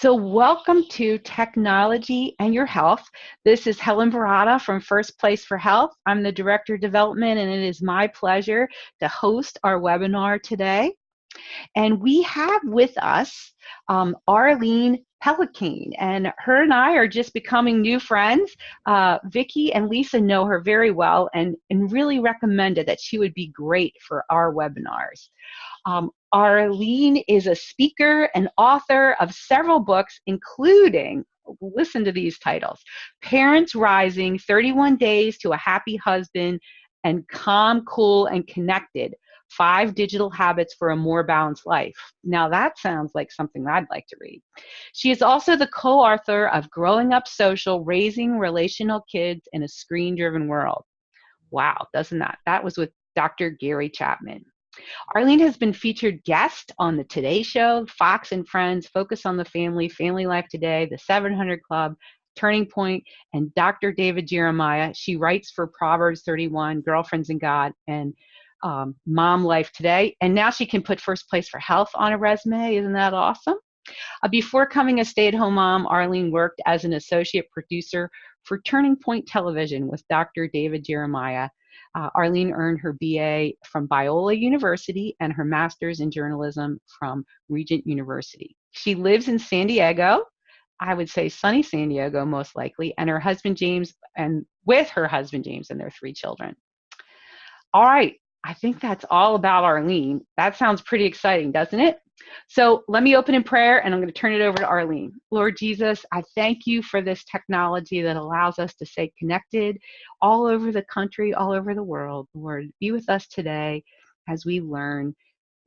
So, welcome to Technology and Your Health. This is Helen Barada from First Place for Health. I'm the Director of Development, and it is my pleasure to host our webinar today. And we have with us Arlene Pellicane, and her and I are just becoming new friends. Vicki and Lisa know her very well and really recommended that she would be great for our webinars. Arlene is a speaker and author of several books, including, listen to these titles, Parents Rising, 31 Days to a Happy Husband, and Calm, Cool, and Connected, 5 Digital Habits for a More Balanced Life. Now that sounds like something I'd like to read. She is also the co-author of Growing Up Social, Raising Relational Kids in a Screen-Driven World. Wow, doesn't that? That was with Dr. Gary Chapman. Arlene has been featured guest on the Today Show, Fox and Friends, Focus on the Family, Family Life Today, The 700 Club, Turning Point, and Dr. David Jeremiah. She writes for Proverbs 31, Girlfriends and God, and Mom Life Today. And now she can put First Place for Health on a resume. Isn't that awesome? Before coming a stay-at-home mom, Arlene worked as an associate producer for Turning Point Television with Dr. David Jeremiah. Arlene earned her BA from Biola University and her master's in journalism from Regent University. She lives in San Diego, I would say sunny San Diego most likely, and her husband James, and with her husband James and their 3 children. All right, I think that's all about Arlene. That sounds pretty exciting, doesn't it? So let me open in prayer, and I'm going to turn it over to Arlene. Lord Jesus, I thank you for this technology that allows us to stay connected all over the country, all over the world. Lord, be with us today as we learn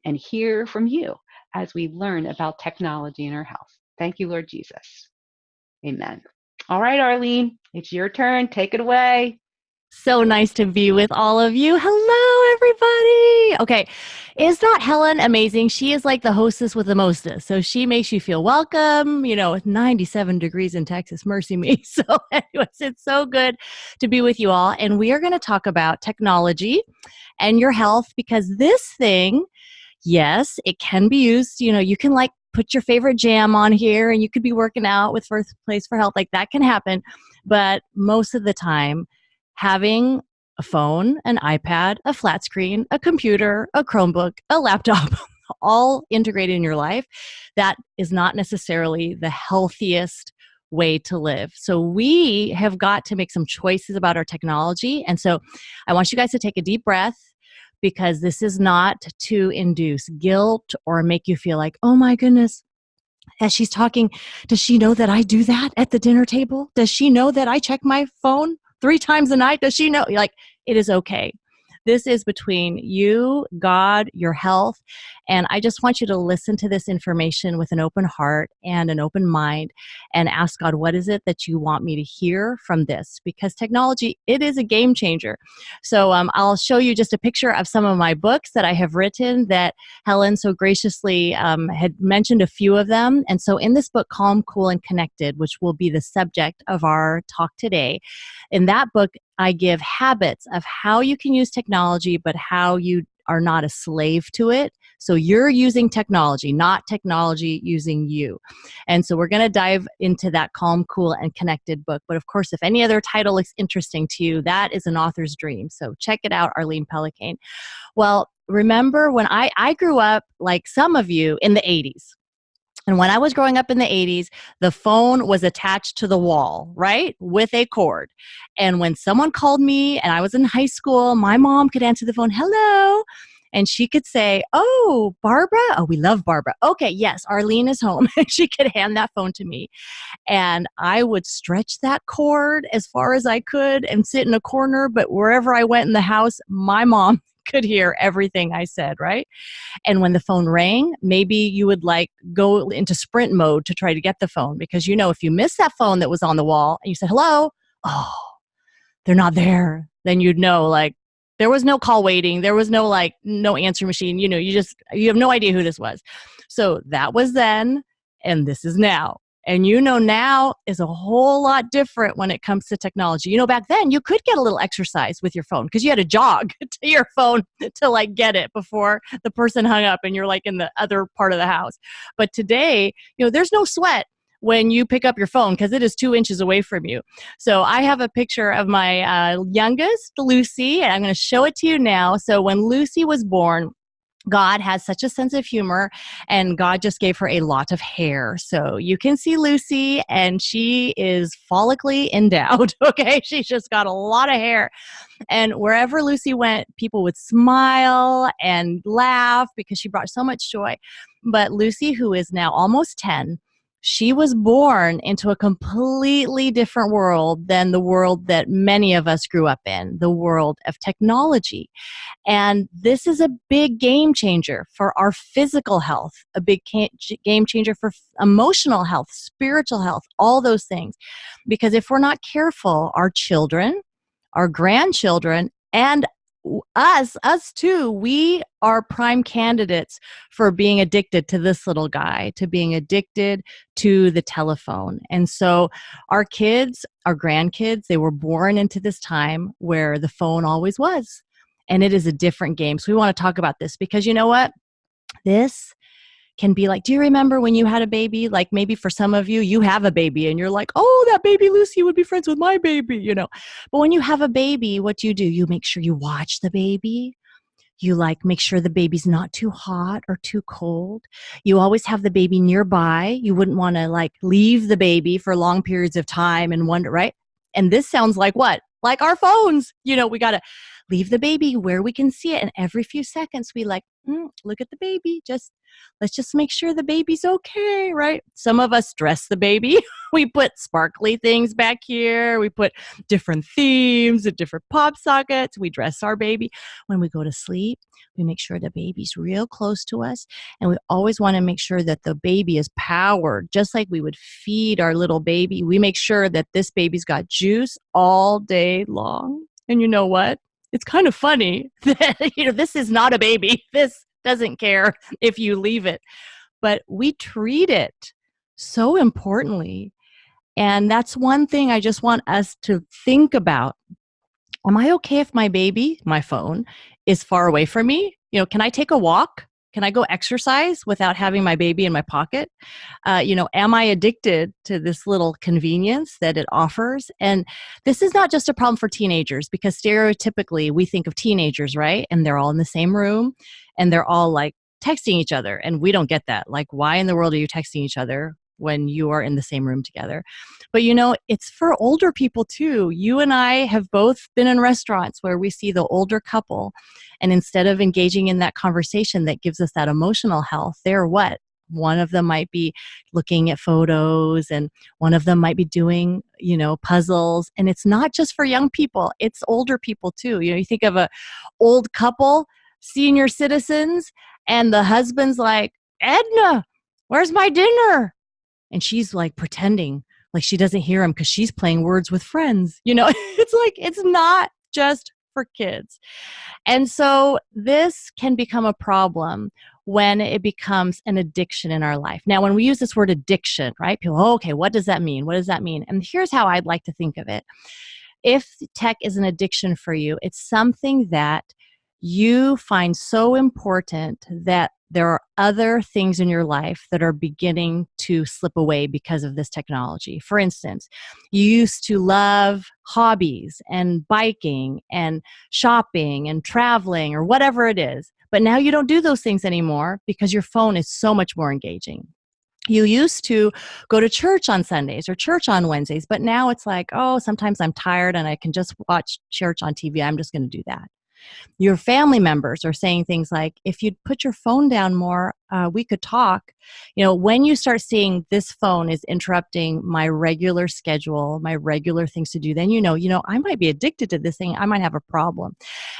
and hear from you as we learn about technology and our health. Thank you, Lord Jesus. Amen. All right, Arlene, it's your turn. Take it away. So nice to be with all of you. Hello, everybody. Okay. Is not Helen amazing? She is like the hostess with the mostest. So she makes you feel welcome, with 97 degrees in Texas. Mercy me. So anyways, it's so good to be with you all. And we are going to talk about technology and your health because this thing, yes, it can be used. You can put your favorite jam on here and you could be working out with First Place for Health. Like that can happen. But most of the time, having a phone, an iPad, a flat screen, a computer, a Chromebook, a laptop, all integrated in your life, that is not necessarily the healthiest way to live. So we have got to make some choices about our technology. And so I want you guys to take a deep breath because this is not to induce guilt or make you feel like, oh my goodness, as she's talking, does she know that I do that at the dinner table? Does she know that I check my phone 3 times a night? Does she know? It is okay. This is between you, God, your health. And I just want you to listen to this information with an open heart and an open mind and ask God, what is it that you want me to hear from this? Because technology, it is a game changer. So I'll show you just a picture of some of my books that I have written that Helen so graciously had mentioned a few of them. And so in this book, Calm, Cool, and Connected, which will be the subject of our talk today, in that book, I give habits of how you can use technology, but how you are not a slave to it. So you're using technology, not technology using you. And so we're going to dive into that Calm, Cool, and Connected book. But of course, if any other title looks interesting to you, that is an author's dream. So check it out, Arlene Pellicane. Well, remember when I grew up, like some of you, in the 80s. And when I was growing up in the 80s, the phone was attached to the wall, right, with a cord. And when someone called me and I was in high school, my mom could answer the phone, hello. And she could say, oh, Barbara? Oh, we love Barbara. Okay, yes, Arlene is home. She could hand that phone to me. And I would stretch that cord as far as I could and sit in a corner. But wherever I went in the house, my mom could hear everything I said, right? And when the phone rang, maybe you would go into sprint mode to try to get the phone because if you missed that phone that was on the wall and you said, hello, oh, they're not there. Then you'd know there was no call waiting. There was no no answer machine. You have no idea who this was. So that was then and this is now. And now is a whole lot different when it comes to technology. Back then you could get a little exercise with your phone because you had to jog to your phone to get it before the person hung up and you're in the other part of the house. But today, there's no sweat. when you pick up your phone because it is 2 inches away from you. So I have a picture of my youngest, Lucy, and I'm going to show it to you now. So when Lucy was born, God has such a sense of humor, and God just gave her a lot of hair. So you can see Lucy, and she is follically endowed. Okay. She's just got a lot of hair. And wherever Lucy went, people would smile and laugh because she brought so much joy. But Lucy, who is now almost 10, she was born into a completely different world than the world that many of us grew up in, the world of technology. And this is a big game changer for our physical health, a big game changer for emotional health, spiritual health, all those things. Because if we're not careful, our children, our grandchildren, and us too, we are prime candidates for being addicted to this little guy, to being addicted to the telephone. And so our kids, our grandkids, they were born into this time where the phone always was. And it is a different game. So we want to talk about this because you know what? This can be like, do you remember when you had a baby? Like maybe for some of you, you have a baby and you're like, oh, that baby Lucy would be friends with my baby, you know. But when you have a baby, what do? You make sure you watch the baby. You like make sure the baby's not too hot or too cold. You always have the baby nearby. You wouldn't want to like leave the baby for long periods of time and wonder, right? And this sounds like what? Like our phones. You know, we got to leave the baby where we can see it. And every few seconds we like, look at the baby. Let's just make sure the baby's okay, right? Some of us dress the baby. We put sparkly things back here. We put different themes and different pop sockets. We dress our baby. When we go to sleep, we make sure the baby's real close to us. And we always want to make sure that the baby is powered, just like we would feed our little baby. We make sure that this baby's got juice all day long. And you know what? It's kind of funny that, this is not a baby. This doesn't care if you leave it, but we treat it so importantly. And that's one thing I just want us to think about. Am I okay if my baby, my phone, is far away from me? Can I take a walk? Can I go exercise without having my baby in my pocket? Am I addicted to this little convenience that it offers? And this is not just a problem for teenagers because stereotypically we think of teenagers, right? And they're all in the same room and they're all like texting each other. And we don't get that. Like, why in the world are you texting each other when you are in the same room together? But it's for older people too. You and I have both been in restaurants where we see the older couple, and instead of engaging in that conversation that gives us that emotional health, they're what? One of them might be looking at photos and one of them might be doing, puzzles. And it's not just for young people, it's older people too. You think of a old couple, senior citizens, and the husband's like, Edna, where's my dinner? And she's like pretending like she doesn't hear him because she's playing words with friends. It's like, it's not just for kids. And so this can become a problem when it becomes an addiction in our life. Now, when we use this word addiction, right? People, okay, what does that mean? What does that mean? And here's how I'd like to think of it. If tech is an addiction for you, it's something that you find so important that there are other things in your life that are beginning to slip away because of this technology. For instance, you used to love hobbies and biking and shopping and traveling or whatever it is, but now you don't do those things anymore because your phone is so much more engaging. You used to go to church on Sundays or church on Wednesdays, but now it's like, oh, sometimes I'm tired and I can just watch church on TV. I'm just going to do that. Your family members are saying things like, if you'd put your phone down more, we could talk. When you start seeing this phone is interrupting my regular schedule, my regular things to do, then I might be addicted to this thing. I might have a problem.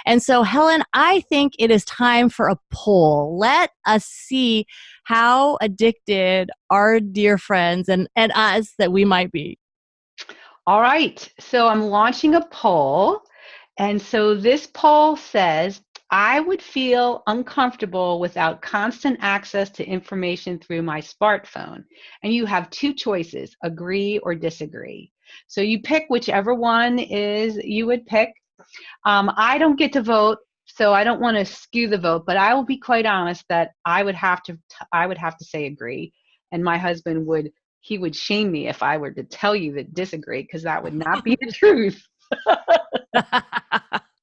And so, Helen, I think it is time for a poll. Let us see how addicted our dear friends and us that we might be. All right. So I'm launching a poll. And so this poll says, I would feel uncomfortable without constant access to information through my smartphone. And you have two choices, agree or disagree. So you pick whichever one is you would pick. I don't get to vote, so I don't want to skew the vote, but I will be quite honest that I would have to say agree. And my husband would he would shame me if I were to tell you that disagree, because that would not be the truth.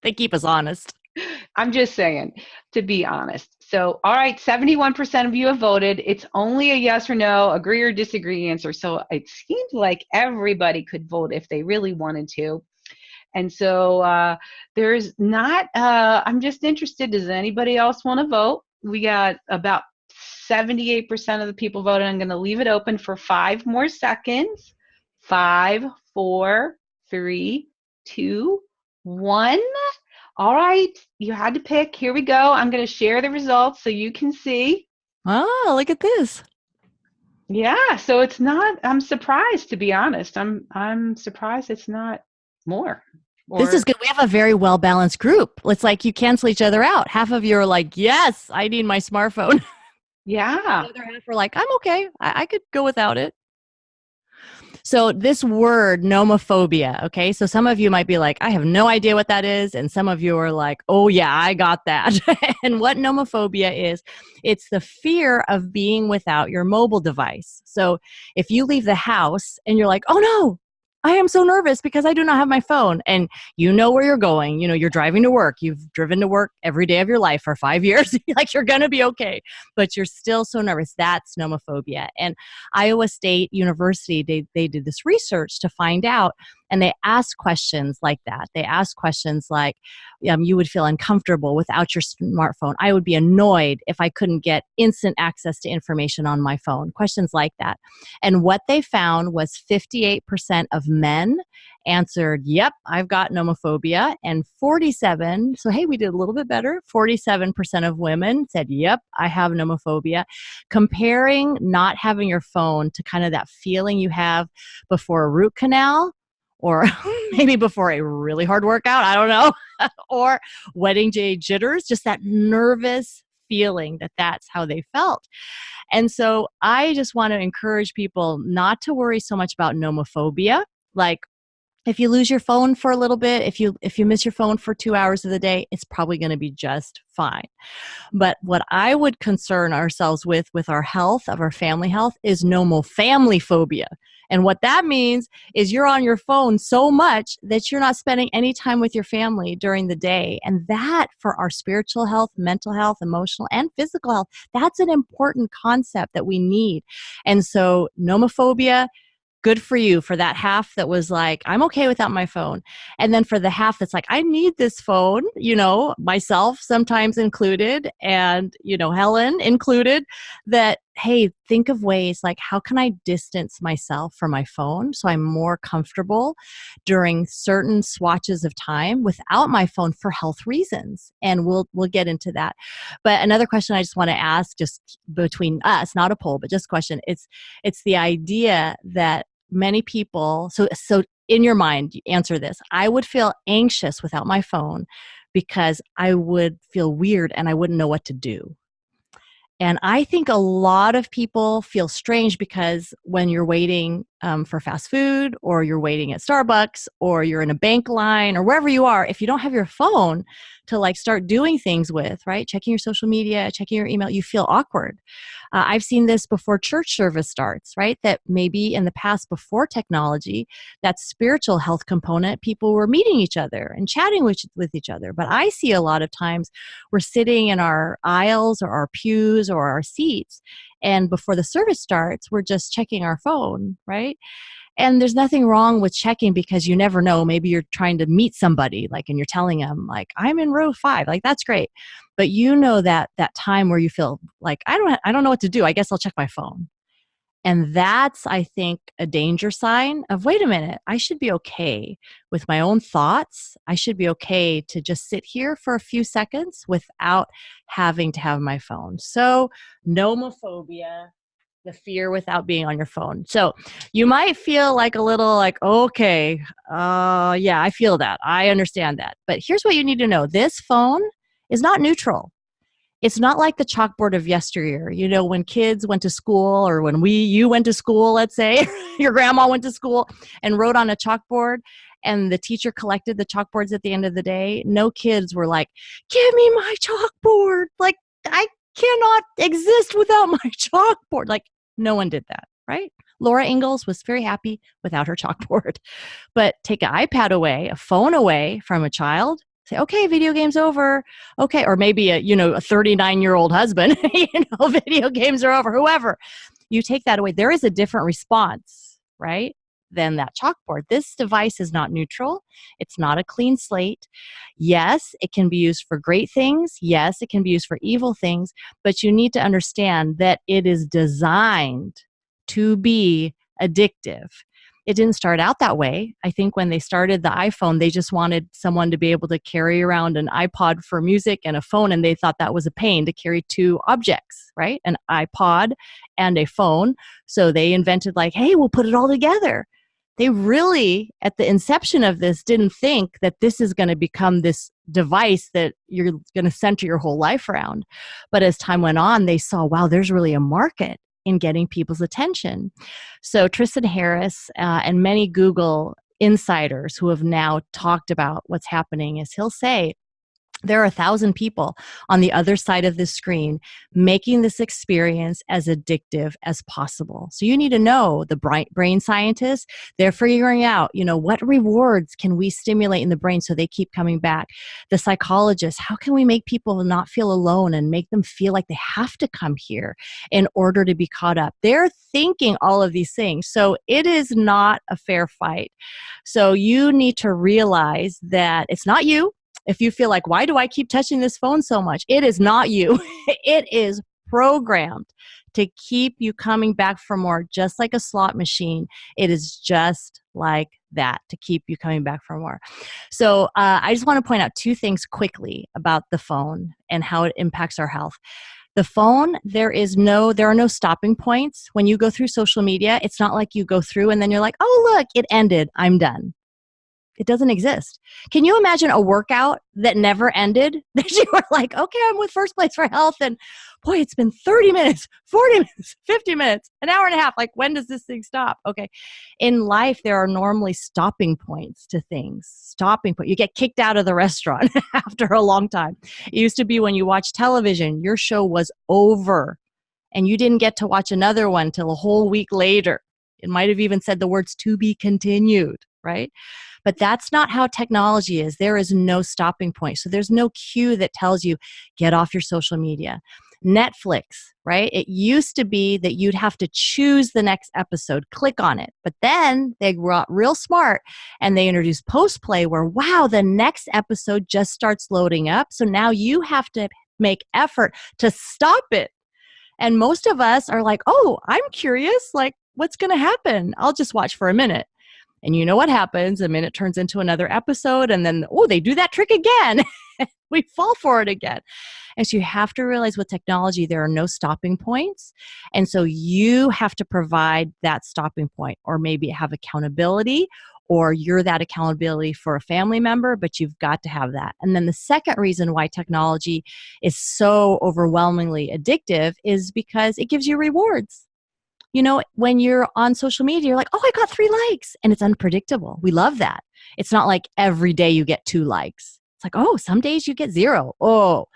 They keep us honest. I'm just saying, to be honest. So, all right, 71% of you have voted. It's only a yes or no, agree or disagree answer. So it seems like everybody could vote if they really wanted to. And so there's not, I'm just interested, does anybody else want to vote? We got about 78% of the people voted. I'm going to leave it open for 5 more seconds. 5, 4, 3, 2, 1. All right, you had to pick. Here we go. I'm going to share the results so you can see. Oh, look at this. Yeah, so it's not, I'm surprised, to be honest. I'm surprised it's not more. This is good. We have a very well-balanced group. It's like you cancel each other out. Half of you are like, yes, I need my smartphone. Yeah. The other half are like, I'm okay. I could go without it. So this word, nomophobia, okay? So some of you might be like, I have no idea what that is. And some of you are like, oh yeah, I got that. And what nomophobia is, it's the fear of being without your mobile device. So if you leave the house and you're like, oh no, I am so nervous because I do not have my phone, and you know where you're going. You know, you're driving to work. You've driven to work every day of your life for 5 years. Like, you're going to be okay, but you're still so nervous. That's nomophobia. And Iowa State University, they did this research to find out, and they asked questions like that. They asked questions like, you would feel uncomfortable without your smartphone. I would be annoyed if I couldn't get instant access to information on my phone. Questions like that. And what they found was 58% of men answered, yep, I've got nomophobia. And 47, so hey, we did a little bit better. 47% of women said, yep, I have nomophobia. Comparing not having your phone to kind of that feeling you have before a root canal, or maybe before a really hard workout, I don't know, or wedding day jitters, just that nervous feeling that's how they felt. And so I just want to encourage people not to worry so much about nomophobia. Like, if you lose your phone for a little bit, if you miss your phone for 2 hours of the day, it's probably going to be just fine. But what I would concern ourselves with our health, of our family health, is nomofamily phobia. And what that means is you're on your phone so much that you're not spending any time with your family during the day. And that, for our spiritual health, mental health, emotional, and physical health, that's an important concept that we need. And so nomophobia, good for you, for that half that was like, I'm okay without my phone. And then for the half that's like, I need this phone, myself sometimes included, and, Helen included, that, hey, think of ways like, how can I distance myself from my phone so I'm more comfortable during certain swatches of time without my phone for health reasons? And we'll get into that. But another question I just want to ask, just between us, not a poll, but just a question. It's the idea that many people, so in your mind, answer this. I would feel anxious without my phone because I would feel weird and I wouldn't know what to do. And I think a lot of people feel strange because when you're waiting for fast food, or you're waiting at Starbucks, or you're in a bank line, or wherever you are, if you don't have your phone to like start doing things with, right? Checking your social media, checking your email, you feel awkward. I've seen this before church service starts, right? That maybe in the past, before technology, that spiritual health component, people were meeting each other and chatting with each other. But I see a lot of times we're sitting in our aisles or our pews or our seats, and before the service starts, we're just checking our phone, right? And there's nothing wrong with checking, because you never know. Maybe you're trying to meet somebody, like, and you're telling them, like, I'm in row 5. Like, that's great. But that time where you feel like, I don't know what to do. I guess I'll check my phone. And that's, I think, a danger sign of, wait a minute, I should be okay with my own thoughts. I should be okay to just sit here for a few seconds without having to have my phone. So, nomophobia, the fear without being on your phone. So you might feel like a little like, okay, yeah, I feel that. I understand that. But here's what you need to know. This phone is not neutral. It's not like the chalkboard of yesteryear. When kids went to school, or when you went to school, let's say, your grandma went to school and wrote on a chalkboard, and the teacher collected the chalkboards at the end of the day. No kids were like, give me my chalkboard. Like, I cannot exist without my chalkboard. Like, no one did that, right? Laura Ingalls was very happy without her chalkboard. But take an iPad away, a phone away from a child, say, okay, video game's over. Okay. Or maybe a 39-year-old husband, video games are over, whoever. You take that away. There is a different response, right? Than that chalkboard. This device is not neutral. It's not a clean slate. Yes, it can be used for great things. Yes, it can be used for evil things, but you need to understand that it is designed to be addictive. It didn't start out that way. I think when they started the iPhone, they just wanted someone to be able to carry around an iPod for music and a phone, and they thought that was a pain to carry two objects, right? An iPod and a phone. So they invented like, hey, we'll put it all together. They really, at the inception of this, didn't think that this is going to become this device that you're going to center your whole life around. But as time went on, they saw, wow, there's really a market in getting people's attention. So Tristan Harris and many Google insiders who have now talked about what's happening is he'll say, there are 1,000 people on the other side of the screen making this experience as addictive as possible. So you need to know the brain scientists, they're figuring out, what rewards can we stimulate in the brain so they keep coming back? The psychologists, how can we make people not feel alone and make them feel like they have to come here in order to be caught up? They're thinking all of these things. So it is not a fair fight. So you need to realize that it's not you. If you feel like, why do I keep touching this phone so much? It is not you. It is programmed to keep you coming back for more, just like a slot machine. It is just like that, to keep you coming back for more. So I just want to point out two things quickly about the phone and how it impacts our health. The phone, there are no stopping points. When you go through social media, it's not like you go through and then you're like, oh, look, it ended. I'm done. It doesn't exist. Can you imagine a workout that never ended? That you were like, okay, I'm with First Place for Health, and boy, it's been 30 minutes, 40 minutes, 50 minutes, an hour and a half. Like, when does this thing stop? Okay. In life, there are normally stopping points to things. Stopping point. You get kicked out of the restaurant after a long time. It used to be when you watch television, your show was over and you didn't get to watch another one till a whole week later. It might have even said the words "to be continued," right? But that's not how technology is. There is no stopping point. So there's no cue that tells you, get off your social media. Netflix, right? It used to be that you'd have to choose the next episode, click on it. But then they got real smart and they introduced post-play where, wow, the next episode just starts loading up. So now you have to make effort to stop it. And most of us are like, oh, I'm curious, like, what's going to happen? I'll just watch for a minute. And you know what happens? A minute turns into another episode, and then, oh, they do that trick again. We fall for it again. And so you have to realize with technology, there are no stopping points. And so you have to provide that stopping point, or maybe have accountability, or you're that accountability for a family member, but you've got to have that. And then the second reason why technology is so overwhelmingly addictive is because it gives you rewards. When you're on social media, you're like, oh, I got 3 likes. And it's unpredictable. We love that. It's not like every day you get 2 likes. It's like, oh, some days you get 0. Oh,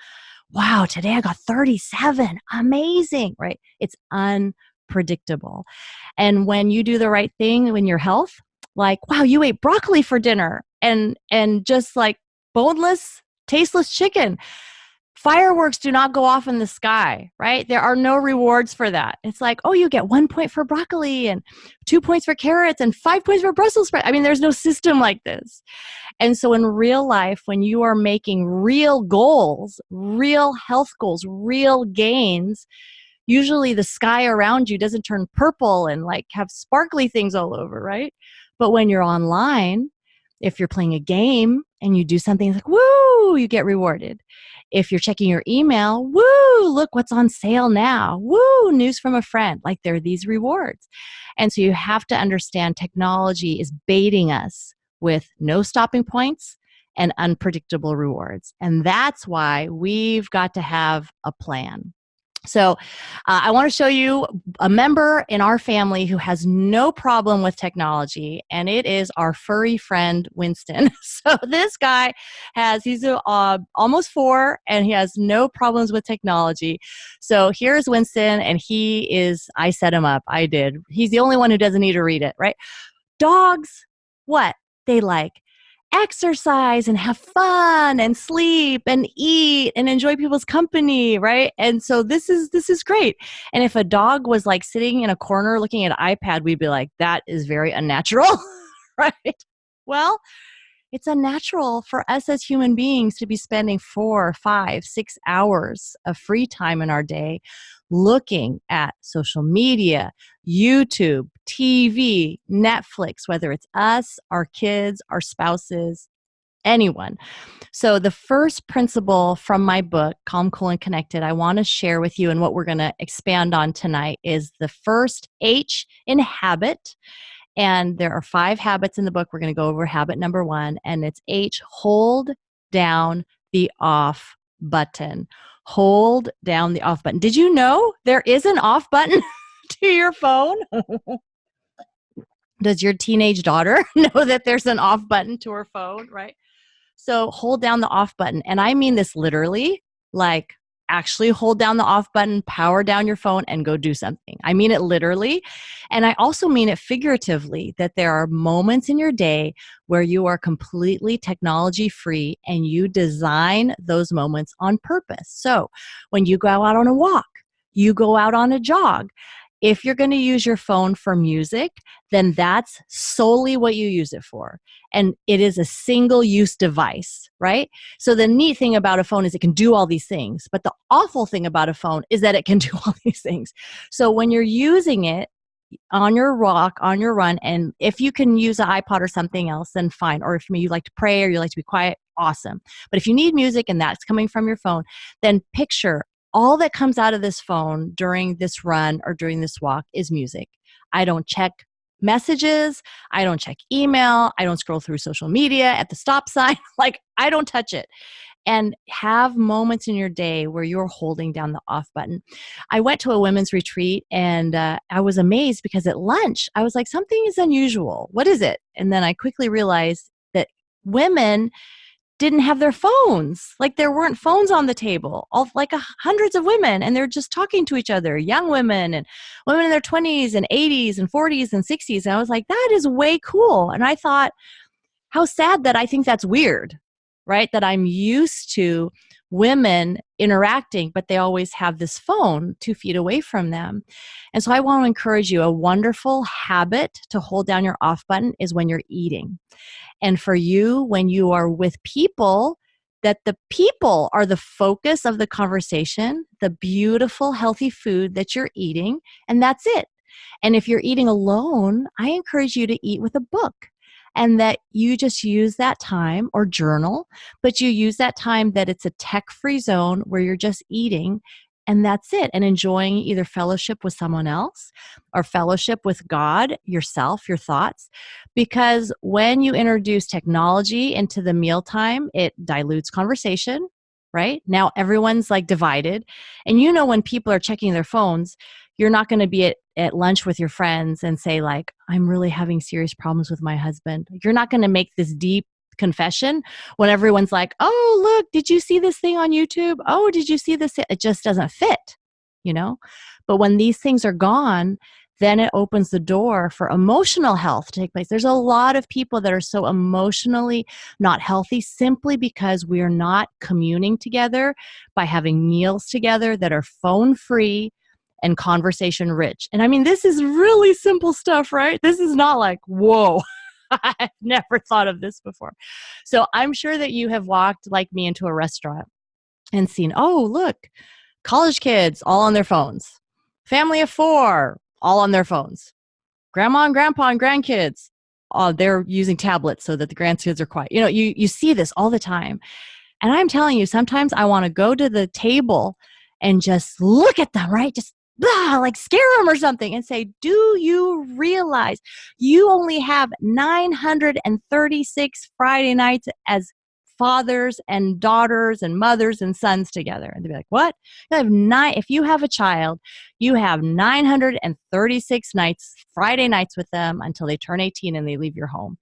wow, today I got 37. Amazing, right? It's unpredictable. And when you do the right thing in your health, like, wow, you ate broccoli for dinner and just like boneless, tasteless chicken. Fireworks do not go off in the sky, right? There are no rewards for that. It's like, oh, you get 1 point for broccoli and 2 points for carrots and 5 points for Brussels sprouts. I mean, there's no system like this. And so in real life, when you are making real goals, real health goals, real gains, usually the sky around you doesn't turn purple and like have sparkly things all over, right? But when you're online, if you're playing a game and you do something, it's like, woo, you get rewarded. If you're checking your email, woo, look what's on sale now. Woo, news from a friend. Like, there are these rewards. And so you have to understand technology is baiting us with no stopping points and unpredictable rewards. And that's why we've got to have a plan. So I want to show you a member in our family who has no problem with technology, and it is our furry friend, Winston. So this guy he's almost 4, and he has no problems with technology. So here's Winston, and I set him up. I did. He's the only one who doesn't need to read it, right? Dogs, what? They like exercise and have fun and sleep and eat and enjoy people's company, right? And so this is great. And if a dog was like sitting in a corner looking at an iPad, we'd be like, that is very unnatural, right? Well, it's unnatural for us as human beings to be spending 4, 5, 6 hours of free time in our day looking at social media, YouTube, TV, Netflix, whether it's us, our kids, our spouses, anyone. So the first principle from my book, Calm, Cool, and Connected, I want to share with you, and what we're going to expand on tonight is the first H in habit. And there are 5 habits in the book. We're going to go over habit number 1, and it's H, hold down the off button. Hold down the off button. Did you know there is an off button to your phone? Does your teenage daughter know that there's an off button to her phone, right? So hold down the off button. And I mean this literally, like actually hold down the off button, power down your phone, and go do something. I mean it literally. And I also mean it figuratively, that there are moments in your day where you are completely technology free and you design those moments on purpose. So when you go out on a walk, you go out on a jog, if you're going to use your phone for music, then that's solely what you use it for. And it is a single-use device, right? So the neat thing about a phone is it can do all these things. But the awful thing about a phone is that it can do all these things. So when you're using it on your walk, on your run, and if you can use an iPod or something else, then fine. Or if you like to pray or you like to be quiet, awesome. But if you need music and that's coming from your phone, then picture all that comes out of this phone during this run or during this walk is music. I don't check messages. I don't check email. I don't scroll through social media at the stop sign. Like, I don't touch it. And have moments in your day where you're holding down the off button. I went to a women's retreat, and I was amazed because at lunch, I was like, something is unusual. What is it? And then I quickly realized that women didn't have their phones. Like, there weren't phones on the table, all like hundreds of women, and they're just talking to each other, young women and women in their 20s and 80s and 40s and 60s. And I was like, that is way cool. And I thought, how sad that I think that's weird, right? That I'm used to women interacting, but they always have this phone 2 feet away from them. And so I want to encourage you, a wonderful habit to hold down your off button is when you're eating. And for you, when you are with people, that the people are the focus of the conversation, the beautiful, healthy food that you're eating, and that's it. And if you're eating alone, I encourage you to eat with a book, and that you just use that time, or journal, but you use that time that it's a tech-free zone where you're just eating, and that's it, and enjoying either fellowship with someone else or fellowship with God, yourself, your thoughts. Because when you introduce technology into the mealtime, it dilutes conversation, right? Now everyone's like divided. And when people are checking their phones, you're not going to be at lunch with your friends and say like, I'm really having serious problems with my husband. You're not going to make this deep confession when everyone's like, oh, look, did you see this thing on YouTube? Oh, did you see this? It just doesn't fit, But when these things are gone, then it opens the door for emotional health to take place. There's a lot of people that are so emotionally not healthy simply because we are not communing together by having meals together that are phone free and conversation rich. And I mean, this is really simple stuff, right? This is not like, whoa, I've never thought of this before. So I'm sure that you have walked like me into a restaurant and seen, oh, look, college kids all on their phones, family of 4 all on their phones, grandma and grandpa and grandkids, they're using tablets so that the grandkids are quiet. You see this all the time. And I'm telling you, sometimes I want to go to the table and just look at them, right? Just like scare them or something and say, do you realize you only have 936 Friday nights as fathers and daughters and mothers and sons together. And they'd be like, what? If you have a child, you have 936 nights, Friday nights with them until they turn 18 and they leave your home.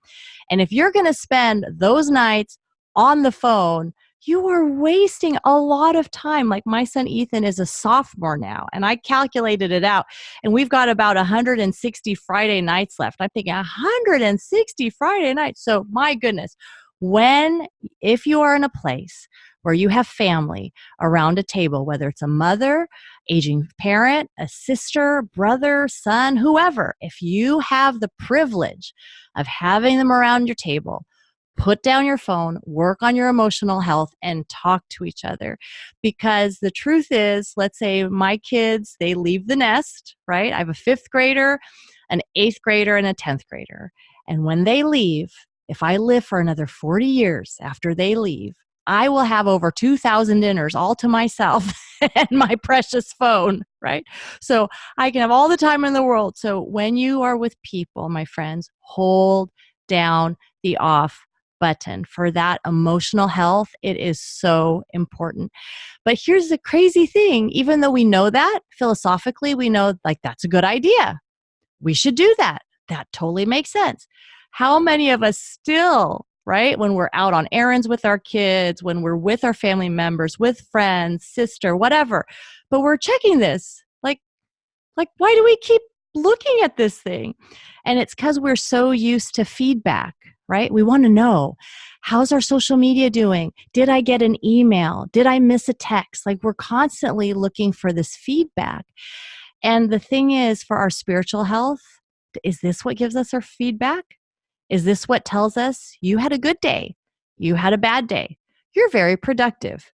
And if you're going to spend those nights on the phone, you are wasting a lot of time. Like my son Ethan is a sophomore now, and I calculated it out, and we've got about 160 Friday nights left. I'm thinking 160 Friday nights. So my goodness, if you are in a place where you have family around a table, whether it's a mother, aging parent, a sister, brother, son, whoever, if you have the privilege of having them around your table, put down your phone, work on your emotional health, and talk to each other. Because the truth is, let's say my kids, they leave the nest, right? I have a 5th grader, an 8th grader, and a 10th grader. And when they leave, if I live for another 40 years after they leave, I will have over 2,000 dinners all to myself and my precious phone, right? So I can have all the time in the world. So when you are with people, my friends, hold down the off button for that emotional health. It is so important. But here's the crazy thing. Even though we know that philosophically, we know like that's a good idea. We should do that. That totally makes sense. How many of us still, right, when we're out on errands with our kids, when we're with our family members, with friends, sister, whatever, but we're checking this, like why do we keep looking at this thing? And it's because we're so used to feedback, right? We want to know, how's our social media doing? Did I get an email? Did I miss a text? Like we're constantly looking for this feedback. And the thing is, for our spiritual health, is this what gives us our feedback? Is this what tells us you had a good day? You had a bad day. You're very productive.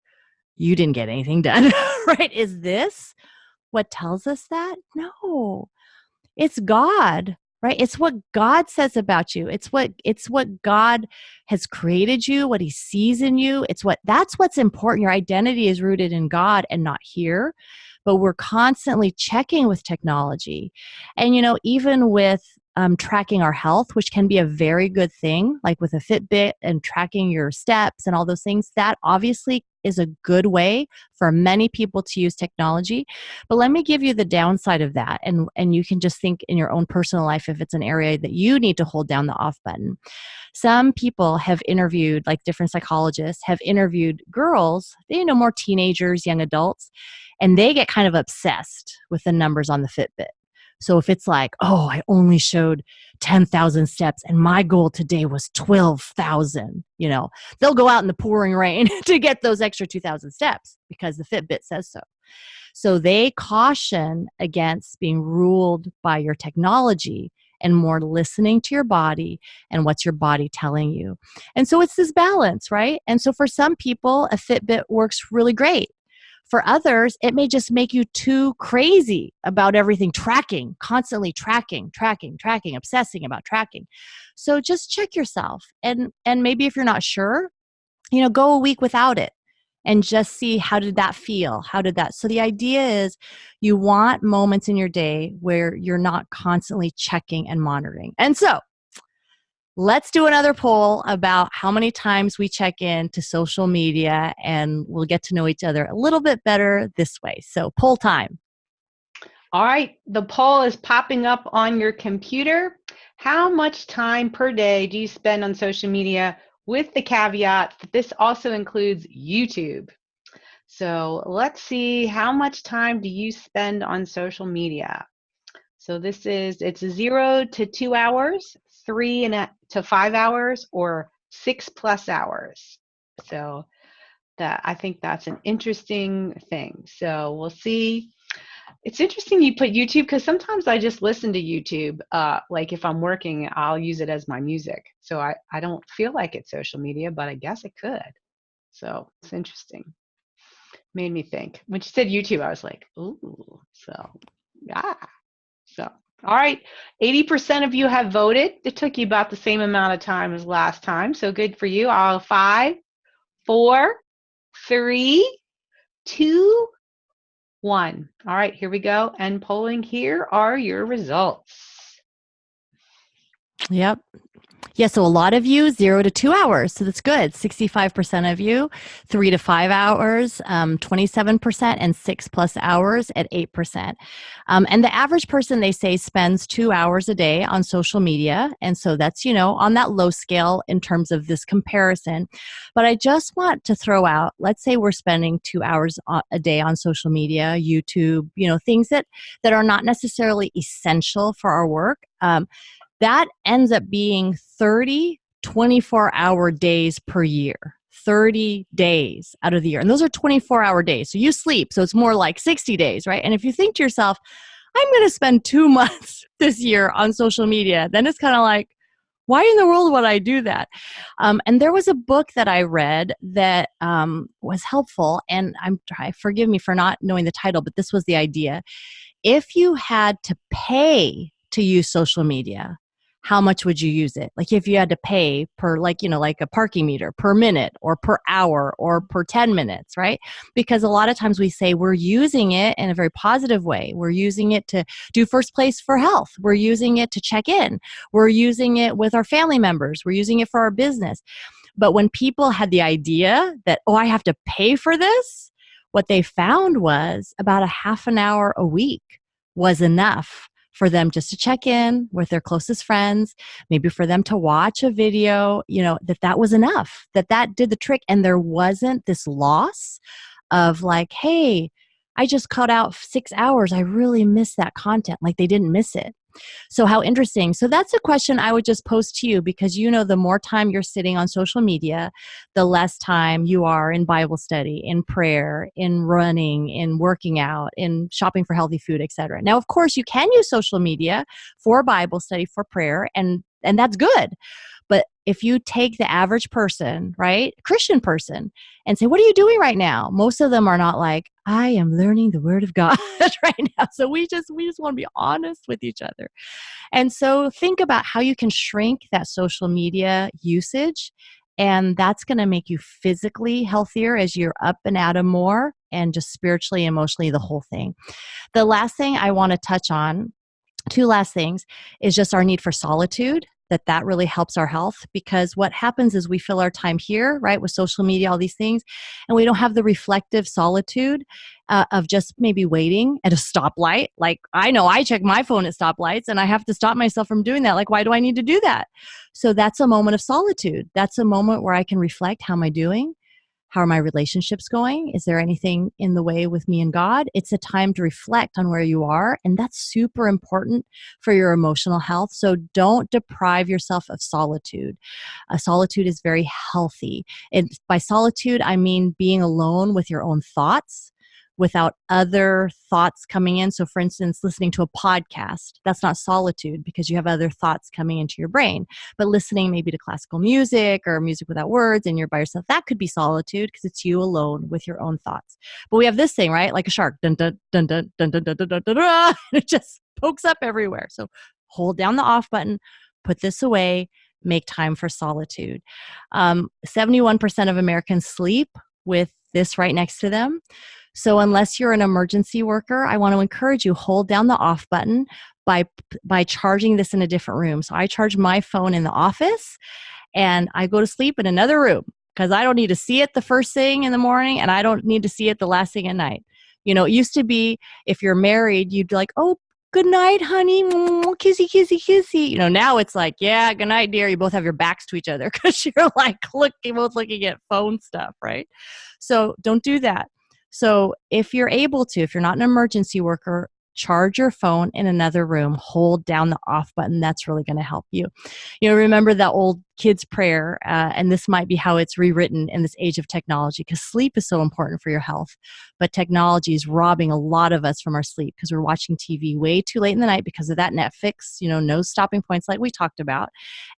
You didn't get anything done, right? Is this what tells us that? No. It's God, right? It's what God says about you. It's what God has created you, what he sees in you. That's what's important. Your identity is rooted in God and not here. But we're constantly checking with technology. And, even with tracking our health, which can be a very good thing, like with a Fitbit and tracking your steps and all those things, that obviously is a good way for many people to use technology. But let me give you the downside of that. And you can just think in your own personal life if it's an area that you need to hold down the off button. Some people have interviewed, like different psychologists have interviewed girls, more teenagers, young adults, and they get kind of obsessed with the numbers on the Fitbit. So if it's like, oh, I only showed 10,000 steps and my goal today was 12,000, they'll go out in the pouring rain to get those extra 2,000 steps because the Fitbit says so. So they caution against being ruled by your technology and more listening to your body and what's your body telling you. And so it's this balance, right? And so for some people, a Fitbit works really great. For others, it may just make you too crazy about everything, constantly tracking, obsessing about tracking. So just check yourself. And maybe if you're not sure, go a week without it and just see, how did that feel? So the idea is you want moments in your day where you're not constantly checking and monitoring. And so let's do another poll about how many times we check in to social media, and we'll get to know each other a little bit better this way. So poll time. All right, the poll is popping up on your computer. How much time per day do you spend on social media, with the caveat that this also includes YouTube? So let's see, how much time do you spend on social media? So it's 0 to 2 hours, 3 to 5 hours, or 6+ hours. So I think that's an interesting thing. So we'll see. It's interesting you put YouTube, because sometimes I just listen to YouTube. Like if I'm working, I'll use it as my music. So I don't feel like it's social media, but I guess it could. So it's interesting. Made me think. When she said YouTube, I was like, ooh. So yeah. So, all right, 80% of you have voted. It took you about the same amount of time as last time, so good for you. All 5, 4, 3, 2, 1. All right, here we go. And polling, here are your results. Yep. Yeah, so a lot of you, 0 to 2 hours. So that's good. 65% of you, 3 to 5 hours, 27%, and 6+ hours at 8%. And the average person, they say, spends 2 hours a day on social media. And so that's, on that low scale in terms of this comparison. But I just want to throw out, let's say we're spending 2 hours a day on social media, YouTube, things that are not necessarily essential for our work. That ends up being 30 24-hour days per year. 30 days out of the year. And those are 24-hour days. So you sleep. So it's more like 60 days, right? And if you think to yourself, I'm going to spend 2 months this year on social media, then it's kind of like, why in the world would I do that? And there was a book that I read that was helpful. And forgive me for not knowing the title, but this was the idea. If you had to pay to use social media, how much would you use it? Like if you had to pay per like a parking meter per minute or per hour or per 10 minutes, right? Because a lot of times we say we're using it in a very positive way. We're using it to do first place for health. We're using it to check in. We're using it with our family members. We're using it for our business. But when people had the idea that, I have to pay for this, what they found was about a half an hour a week was enough for them just to check in with their closest friends, maybe for them to watch a video, that was enough, that did the trick. And there wasn't this loss of like, hey, I just cut out 6 hours. I really missed that content. Like they didn't miss it. So how interesting. So that's a question I would just pose to you because the more time you're sitting on social media, the less time you are in Bible study, in prayer, in running, in working out, in shopping for healthy food, etc. Now, of course, you can use social media for Bible study, for prayer, and that's good. But if you take the average person, right, Christian person, and say, what are you doing right now? Most of them are not like, I am learning the word of God right now. So we just want to be honest with each other. And so think about how you can shrink that social media usage. And that's going to make you physically healthier as you're up and at 'em more, and just spiritually, emotionally, the whole thing. The last thing I want to touch on, two last things, is just our need for solitude. That really helps our health, because what happens is we fill our time here, right, with social media, all these things, and we don't have the reflective solitude of just maybe waiting at a stoplight. Like I know I check my phone at stoplights and I have to stop myself from doing that. Like, why do I need to do that? So that's a moment of solitude. That's a moment where I can reflect, how am I doing? How are my relationships going? Is there anything in the way with me and God? It's a time to reflect on where you are. And that's super important for your emotional health. So don't deprive yourself of solitude. Solitude is very healthy. And by solitude, I mean being alone with your own thoughts, without other thoughts coming in. So for instance, listening to a podcast, that's not solitude because you have other thoughts coming into your brain. But listening maybe to classical music or music without words and you're by yourself, that could be solitude because it's you alone with your own thoughts. But we have this thing, right? Like a shark, dun, dun, dun, dun, dun, dun, dun, dun, dun, dun, dun, it just pokes up everywhere. So hold down the off button, put this away, make time for solitude. 71% of Americans sleep with this right next to them. So unless you're an emergency worker, I want to encourage you, hold down the off button by charging this in a different room. So I charge my phone in the office and I go to sleep in another room because I don't need to see it the first thing in the morning and I don't need to see it the last thing at night. It used to be if you're married, you'd be like, oh, good night, honey, kissy, kissy, kissy. Now it's like, yeah, good night, dear. You both have your backs to each other because you're like both looking at phone stuff, right? So don't do that. So if you're able to, if you're not an emergency worker, charge your phone in another room, hold down the off button. That's really going to help you. Remember that old kids prayer, and this might be how it's rewritten in this age of technology, because sleep is so important for your health. But technology is robbing a lot of us from our sleep because we're watching TV way too late in the night because of that Netflix, no stopping points like we talked about.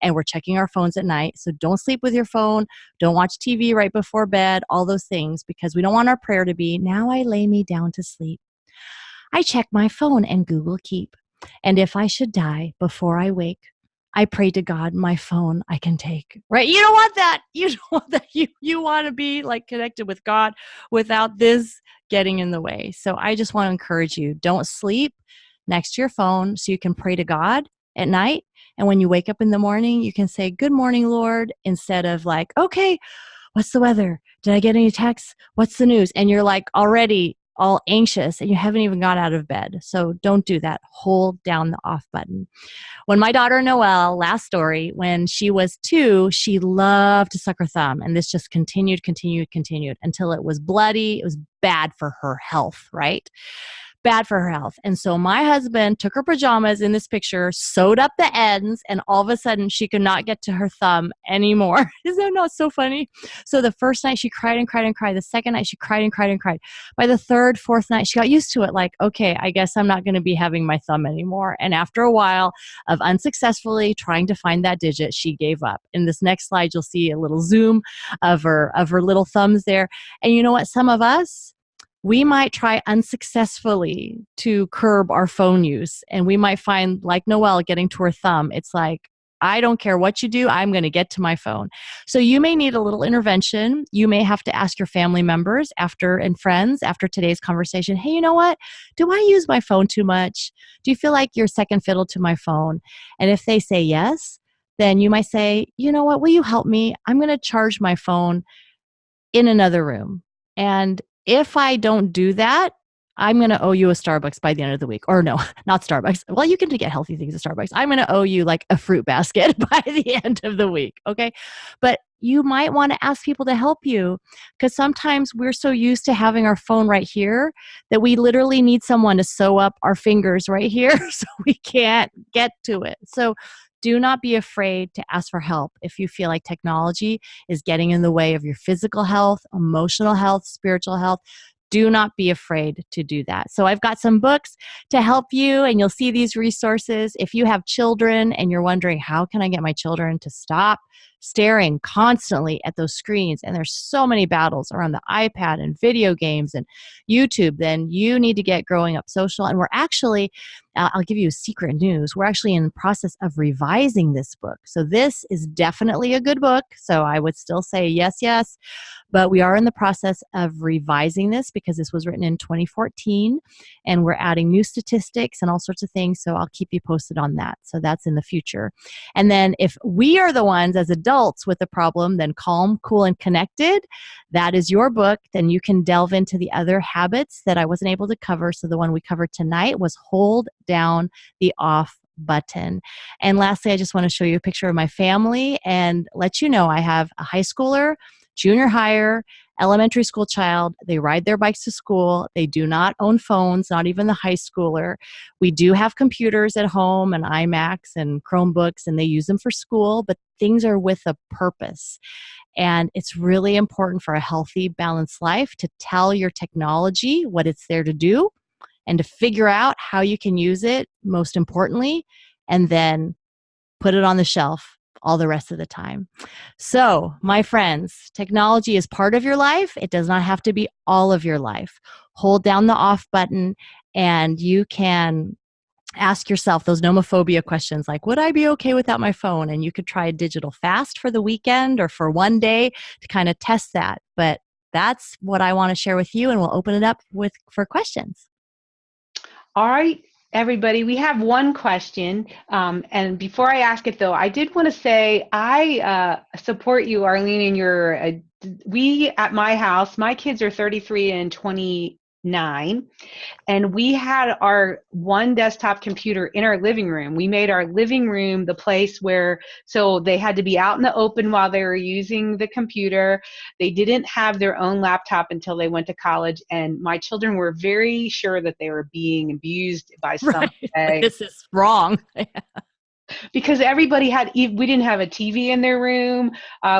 And we're checking our phones at night. So don't sleep with your phone. Don't watch TV right before bed, all those things, because we don't want our prayer to be, now I lay me down to sleep. I check my phone and Google Keep. And if I should die before I wake, I pray to God my phone I can take. Right? You don't want that. You don't want that. You want to be like connected with God without this getting in the way. So I just want to encourage you, don't sleep next to your phone so you can pray to God at night. And when you wake up in the morning, you can say, "Good morning, Lord," instead of like, "Okay, what's the weather? Did I get any texts? What's the news?" And you're like already all anxious and you haven't even got out of bed. So don't do that. Hold down the off button. When my daughter Noelle, last story, when she was 2, she loved to suck her thumb. And this just continued until it was bloody. It was bad for her health, right? Bad for her health. And so my husband took her pajamas in this picture, sewed up the ends, and all of a sudden she could not get to her thumb anymore. Is that not so funny? So the first night she cried and cried and cried. The second night she cried and cried and cried. By the third, fourth night, she got used to it. Like, okay, I guess I'm not going to be having my thumb anymore. And after a while of unsuccessfully trying to find that digit, she gave up. In this next slide, you'll see a little zoom of her little thumbs there. And you know what? Some of us, we might try unsuccessfully to curb our phone use. And we might find, like Noelle getting to her thumb, it's like, I don't care what you do, I'm going to get to my phone. So you may need a little intervention. You may have to ask your family members and friends after today's conversation, "Hey, you know what? Do I use my phone too much? Do you feel like you're second fiddle to my phone?" And if they say yes, then you might say, "You know what? Will you help me? I'm going to charge my phone in another room. And if I don't do that, I'm going to owe you a Starbucks by the end of the week." Or no, not Starbucks. Well, you can get healthy things at Starbucks. "I'm going to owe you like a fruit basket by the end of the week." Okay. But you might want to ask people to help you, because sometimes we're so used to having our phone right here that we literally need someone to sew up our fingers right here so we can't get to it. So do not be afraid to ask for help if you feel like technology is getting in the way of your physical health, emotional health, spiritual health. Do not be afraid to do that. So I've got some books to help you, and you'll see these resources. If you have children and you're wondering, how can I get my children to stop staring constantly at those screens? And there's so many battles around the iPad and video games and YouTube, then you need to get Growing Up Social. And we're actually, I'll give you secret news, we're actually in the process of revising this book. So this is definitely a good book. So I would still say yes, yes. But we are in the process of revising this because this was written in 2014 and we're adding new statistics and all sorts of things. So I'll keep you posted on that. So that's in the future. And then if we are the ones as adults with the problem, then Calm, Cool, and Connected, that is your book. Then you can delve into the other habits that I wasn't able to cover. So the one we covered tonight was hold down the off button. And lastly, I just want to show you a picture of my family and let you know I have a high schooler, junior higher, elementary school child. They ride their bikes to school. They do not own phones, not even the high schooler. We do have computers at home and iMacs and Chromebooks, and they use them for school, but things are with a purpose. And it's really important for a healthy, balanced life to tell your technology what it's there to do and to figure out how you can use it, most importantly, and then put it on the shelf all the rest of the time. So, my friends, technology is part of your life. It does not have to be all of your life. Hold down the off button and you can ask yourself those nomophobia questions like, would I be okay without my phone? And you could try a digital fast for the weekend or for one day to kind of test that. But that's what I want to share with you, and we'll open it up for questions. All right, everybody, we have one question. And before I ask it, though, I did want to say I support you, Arlene, in your, we at my house, my kids are 33 and 29. And we had our one desktop computer in our living room. We made our living room the place where, so they had to be out in the open while they were using the computer. They didn't have their own laptop until they went to college. And my children were very sure that they were being abused by some. Right. This is wrong. Because everybody had, we didn't have a TV in their room.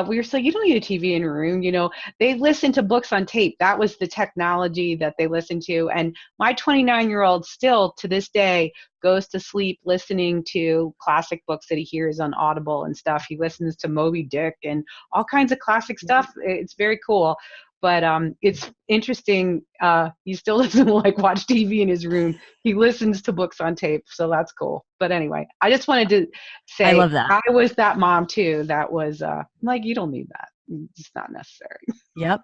We were saying, you don't need a TV in your room. You know, they listened to books on tape. That was the technology that they listened to. And my 29-year-old still to this day goes to sleep listening to classic books that he hears on Audible and stuff. He listens to Moby Dick and all kinds of classic stuff. It's very cool. But it's interesting. He still doesn't like watch TV in his room. He listens to books on tape, so that's cool. But anyway, I just wanted to say I love that. I was that mom too. That was like, you don't need that. It's not necessary. Yep.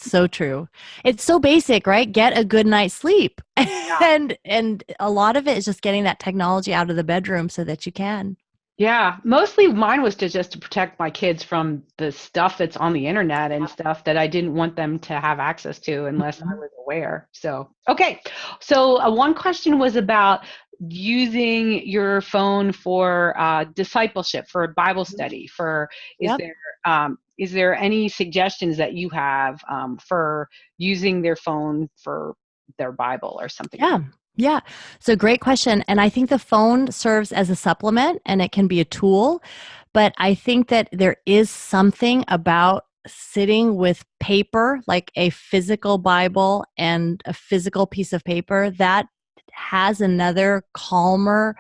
So true. It's so basic, right? Get a good night's sleep. And a lot of it is just getting that technology out of the bedroom so that you can. Yeah, mostly mine was to just to protect my kids from the stuff that's on the internet and stuff that I didn't want them to have access to unless I Mhm. was aware. So, okay. So, one question was about using your phone for discipleship, for Bible study, for is Yep. there is there any suggestions that you have for using their phone for their Bible or something like Yeah. Yeah. So great question. And I think the phone serves as a supplement and it can be a tool. But I think that there is something about sitting with paper, like a physical Bible and a physical piece of paper, that has another calmer,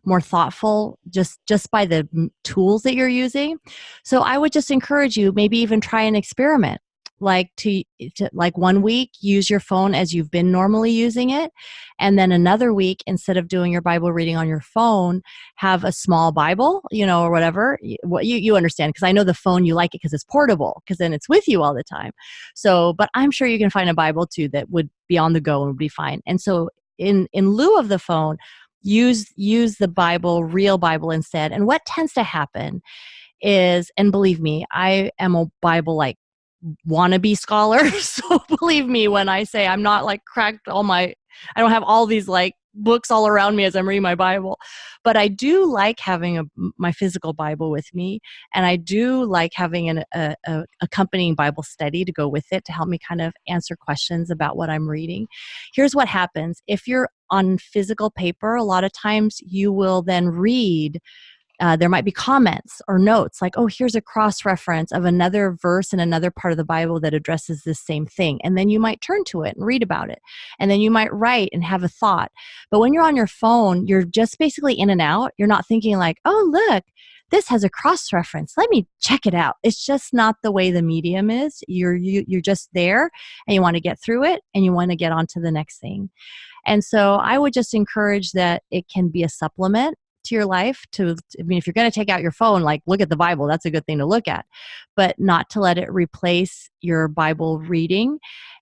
more thoughtful, just by the tools that you're using. So I would just encourage you, maybe even try an experiment, like to like one week use your phone as you've been normally using it, and then another week, instead of doing your Bible reading on your phone, have a small Bible, or whatever. What you understand, because I know the phone, you like it because it's portable, because then it's with you all the time. So, but I'm sure you can find a Bible too that would be on the go and would be fine. And so in lieu of the phone, use the Bible, real Bible, instead. And what tends to happen is, and believe me, I am a Bible like wannabe scholar. So believe me when I say I'm not like cracked I don't have all these like books all around me as I'm reading my Bible, but I do like having my physical Bible with me. And I do like having a accompanying Bible study to go with it to help me kind of answer questions about what I'm reading. Here's what happens. If you're on physical paper, a lot of times you will then read, there might be comments or notes like, oh, here's a cross reference of another verse in another part of the Bible that addresses this same thing. And then you might turn to it and read about it. And then you might write and have a thought. But when you're on your phone, you're just basically in and out. You're not thinking like, oh, look, this has a cross reference. Let me check it out. It's just not the way the medium is. You're just there and you want to get through it and you want to get on to the next thing. And so I would just encourage that it can be a supplement to your life. I mean, if you're going to take out your phone, like look at the Bible, that's a good thing to look at, but not to let it replace your Bible reading.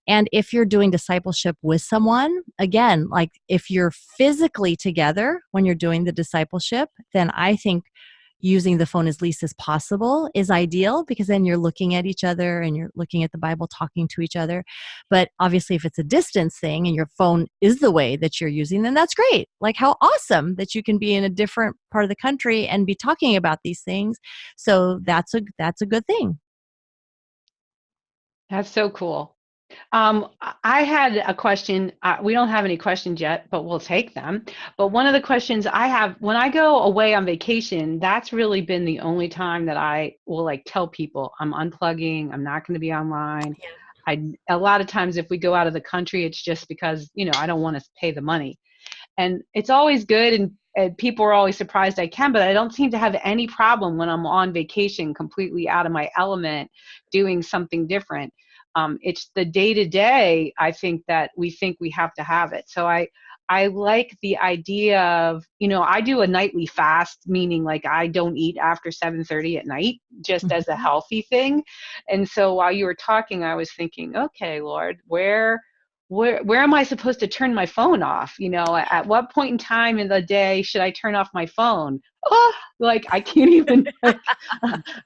And if you're doing discipleship with someone, again, like if you're physically together when you're doing the discipleship, then I think using the phone as least as possible is ideal, because then you're looking at each other and you're looking at the Bible, talking to each other. But obviously, if it's a distance thing and your phone is the way that you're using, then that's great. Like how awesome that you can be in a different part of the country and be talking about these things. So that's a good thing. That's so cool. I had a question. We don't have any questions yet, but we'll take them. But one of the questions I have when I go away on vacation, that's really been the only time that I will like tell people I'm unplugging. I'm not going to be online. A lot of times if we go out of the country, it's just because, I don't want to pay the money. And it's always good, and people are always surprised I can, but I don't seem to have any problem when I'm on vacation completely out of my element doing something different. It's the day to day, I think, that we think we have to have it. So I like the idea of, I do a nightly fast, meaning like I don't eat after 7:30 at night, just as a Mhm. healthy thing. And so while you were talking, I was thinking, okay, Lord, where am I supposed to turn my phone off? At what point in time in the day should I turn off my phone? Oh, like I can't even like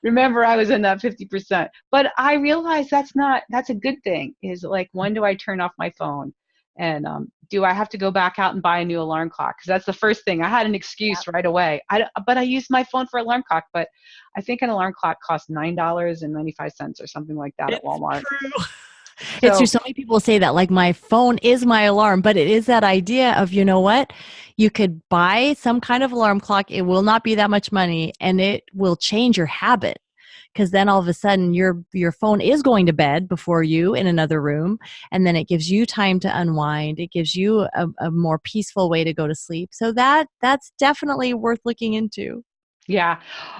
remember I was in that 50%. But I realize that's a good thing, is like, when do I turn off my phone? And do I have to go back out and buy a new alarm clock? Because that's the first thing. I had an excuse right away. But I used my phone for alarm clock. But I think an alarm clock costs $9.95 or something like that at It's Walmart. true. It's true. So So many people say that, like, my phone is my alarm, but it is that idea of, you know what? You could buy some kind of alarm clock. It will not be that much money and it will change your habit. Because then all of a sudden your phone is going to bed before you in another room, and then it gives you time to unwind. It gives you a more peaceful way to go to sleep. So that's definitely worth looking into. yeah.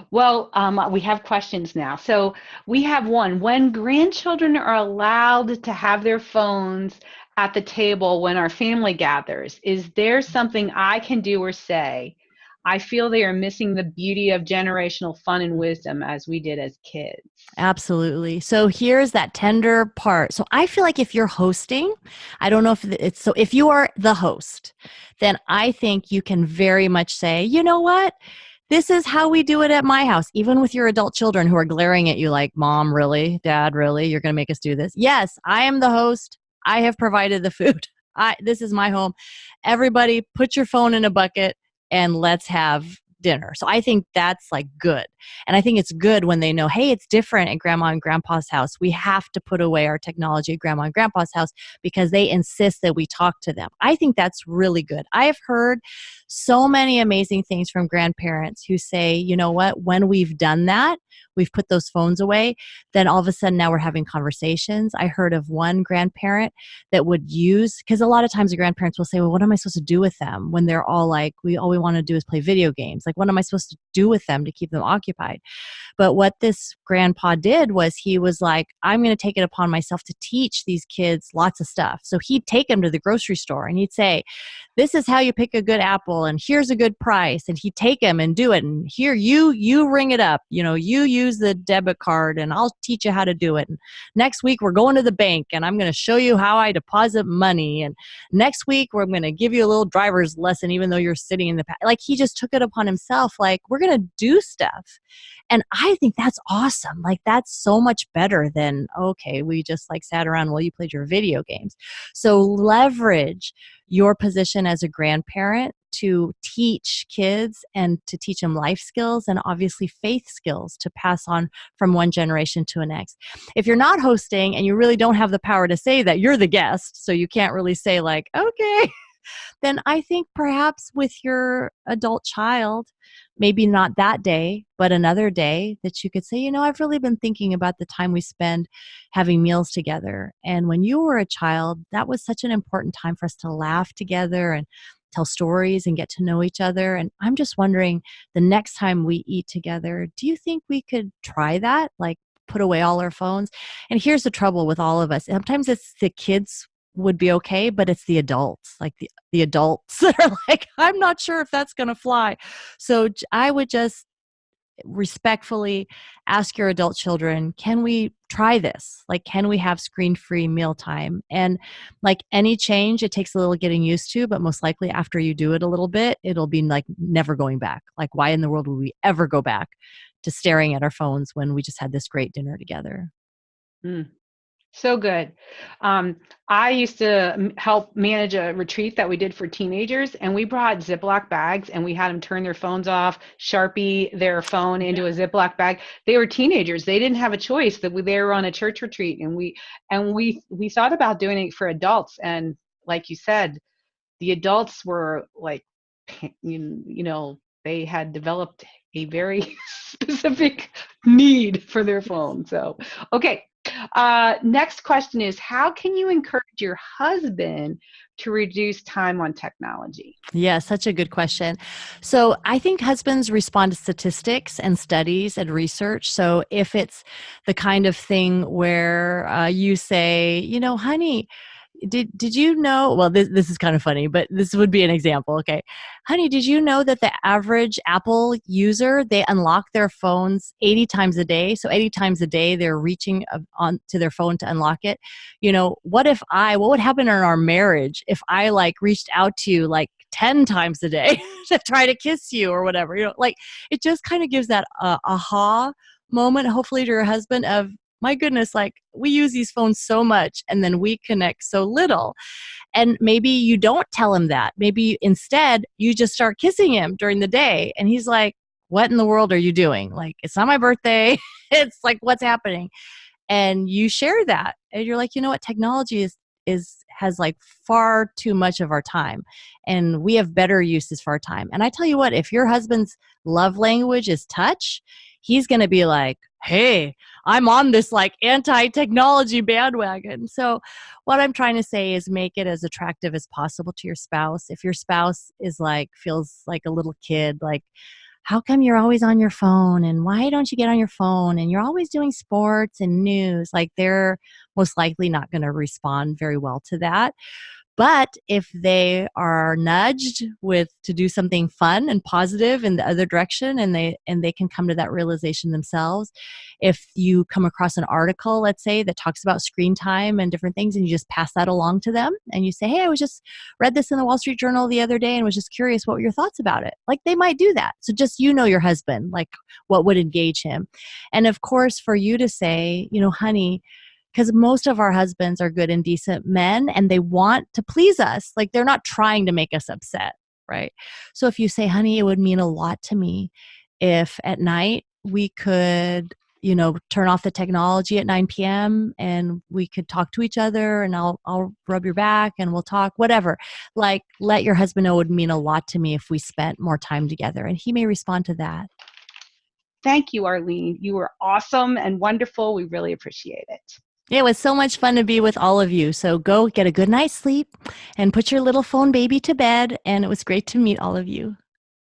Well, we have questions now. So we have one. When grandchildren are allowed to have their phones at the table when our family gathers, is there something I can do or say? I feel they are missing the beauty of generational fun and wisdom as we did as kids. Absolutely. So here's that tender part. So I feel like if you're hosting, I don't know if it's so, if you are the host, then I think you can very much say, you know what? This is how we do it at my house, even with your adult children who are glaring at you like, Mom, really? Dad, really? You're going to make us do this? Yes, I am the host. I have provided the food. This is my home. Everybody, put your phone in a bucket and let's have dinner. So I think that's like good. And I think it's good when they know, hey, it's different at grandma and grandpa's house. We have to put away our technology at grandma and grandpa's house because they insist that we talk to them. I think that's really good. I have heard so many amazing things from grandparents who say, you know what, when we've done that, we've put those phones away, then all of a sudden now we're having conversations. I heard of one grandparent that would use, because a lot of times the grandparents will say, well, what am I supposed to do with them when they're all like, all we want to do is play video games? Like, what am I supposed to do with them to keep them occupied? But what this grandpa did was he was like, I'm going to take it upon myself to teach these kids lots of stuff. So he'd take them to the grocery store and he'd say, this is how you pick a good apple and here's a good price. And he'd take them and do it. And here, you ring it up, you use the debit card and I'll teach you how to do it. And next week we're going to the bank and I'm going to show you how I deposit money. And next week we're going to give you a little driver's lesson, even though you're sitting in the like he just took it upon himself. Like, we're going to do stuff. And I think that's awesome. Like, that's so much better than, okay, we just like sat around while you played your video games. So leverage your position as a grandparent to teach kids and to teach them life skills and obviously faith skills to pass on from one generation to the next. If you're not hosting and you really don't have the power to say that, you're the guest, so you can't really say like, okay, then I think perhaps with your adult child, maybe not that day, but another day, that you could say, I've really been thinking about the time we spend having meals together. And when you were a child, that was such an important time for us to laugh together and tell stories and get to know each other. And I'm just wondering, the next time we eat together, do you think we could try that? Like, put away all our phones? And here's the trouble with all of us. Sometimes it's the kids would be okay, but it's the adults, like the adults that are like, I'm not sure if that's going to fly. So I would just respectfully ask your adult children, can we try this? Like, can we have screen-free mealtime? And like any change, it takes a little getting used to, but most likely after you do it a little bit, it'll be like never going back. Like, why in the world would we ever go back to staring at our phones when we just had this great dinner together? Mm. So good. I used to help manage a retreat that we did for teenagers, and we brought Ziploc bags and we had them turn their phones off, Sharpie their phone into a Ziploc bag. They were teenagers. They didn't have a choice. That they were on a church retreat, and we thought about doing it for adults. And like you said, the adults were like, they had developed a very specific need for their phone. So, okay. Next question is, how can you encourage your husband to reduce time on technology? Yeah, such a good question. So I think husbands respond to statistics and studies and research. So if it's the kind of thing where you say, honey, did you know, well, this is kind of funny, but this would be an example. Okay. Honey, did you know that the average Apple user, they unlock their phones 80 times a day? So 80 times a day, they're reaching on to their phone to unlock it. What would happen in our marriage if I like reached out to you like 10 times a day to try to kiss you or whatever, like it just kind of gives that aha moment, hopefully to your husband of, my goodness, like we use these phones so much and then we connect so little. And maybe you don't tell him that. Maybe instead you just start kissing him during the day. And he's like, what in the world are you doing? Like, it's not my birthday. It's like, what's happening? And you share that. And you're like, you know what? Technology has like far too much of our time. And we have better uses for our time. And I tell you what, if your husband's love language is touch, he's going to be like, hey, I'm on this like anti-technology bandwagon. So what I'm trying to say is make it as attractive as possible to your spouse. If your spouse is like, feels like a little kid, like, how come you're always on your phone? And why don't you get on your phone? And you're always doing sports and news. Like, they're most likely not going to respond very well to that. But if they are nudged to do something fun and positive in the other direction, and they can come to that realization themselves. If you come across an article, let's say, that talks about screen time and different things, and you just pass that along to them, and you say, hey, I was just read this in the Wall Street Journal the other day and was just curious, what were your thoughts about it? Like, they might do that. So just, your husband, like what would engage him. And of course, for you to say, honey, because most of our husbands are good and decent men, and they want to please us. Like, they're not trying to make us upset, right? So if you say, honey, it would mean a lot to me if at night we could, turn off the technology at 9 p.m. and we could talk to each other, and I'll rub your back and we'll talk, whatever. Like, let your husband know it would mean a lot to me if we spent more time together, and he may respond to that. Thank you, Arlene. You were awesome and wonderful. We really appreciate it. It was so much fun to be with all of you. So go get a good night's sleep and put your little phone baby to bed. And it was great to meet all of you.